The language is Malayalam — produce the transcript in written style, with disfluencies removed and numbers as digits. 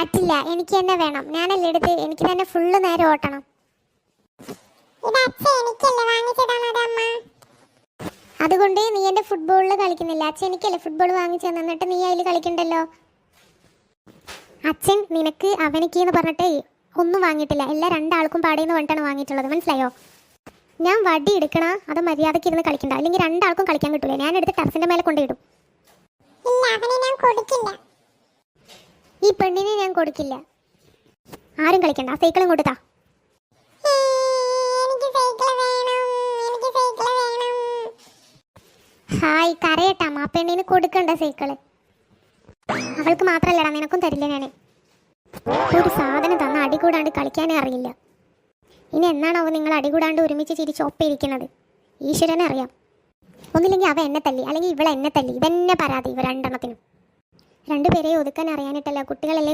പറ്റില്ല, എനിക്ക് തന്നെ വേണം. ഞാനല്ലേ എടുത്ത്, എനിക്ക് തന്നെ ഫുള്ള് നേരം ഓട്ടണം. അതുകൊണ്ട് നീ എൻ്റെ ഫുട്ബോളിൽ കളിക്കുന്നില്ല. അച്ഛൻ എനിക്കല്ലേ ഫുട്ബോൾ വാങ്ങിച്ചു തന്നിട്ട് നീ അതിൽ കളിക്കണ്ടല്ലോ. അച്ഛൻ നിനക്ക് അവനിക്ക് എന്ന് പറഞ്ഞിട്ട് ഒന്നും വാങ്ങിയിട്ടില്ല. എല്ലാം രണ്ടാൾക്കും പാടിയെന്ന് പറഞ്ഞിട്ടാണ് വാങ്ങിയിട്ടുള്ളത്, മനസ്സിലായോ? ഞാൻ വടി എടുക്കണ അത് മര്യാദയ്ക്ക് ഇരുന്ന് കളിക്കണ്ട, അല്ലെങ്കിൽ രണ്ടാൾക്കും കളിക്കാൻ കിട്ടൂല. ഞാൻ എടുത്ത് ടെറസിന്റെ മേലെ കൊണ്ടിടും. ഈ പെണ്ണിനെ ഞാൻ കൊടുക്കില്ല. ആരും കളിക്കണ്ട. ആ സൈക്കിളും കൊടുത്താ. ഹായ്, കരയട്ടാ. ആ പെണ്ണിന് കൊടുക്കണ്ട സൈക്കിള്. അവൾക്ക് മാത്രല്ലടാ, നിനക്കും തരില്ല ഞാൻ. ഒരു സാധനം തന്ന അടികൂടാണ്ട് കളിക്കാനേ അറിയില്ല. ഇനി എന്നാണാവോ നിങ്ങൾ അടികൂടാണ്ട് ഒരുമിച്ച് ചിരിച്ചൊപ്പിരിക്കുന്നത്? ഈശ്വരനെ അറിയാം. ഒന്നില്ലെങ്കിൽ അവ എന്നെ തല്ലി, അല്ലെങ്കിൽ ഇവളെ എന്നെ തല്ലി. ഇതന്നെ പരാതി ഇവ രണ്ടെണ്ണത്തിനും. രണ്ടുപേരെയും ഒതുക്കാൻ അറിയാനിട്ടല്ല, കുട്ടികളല്ലേ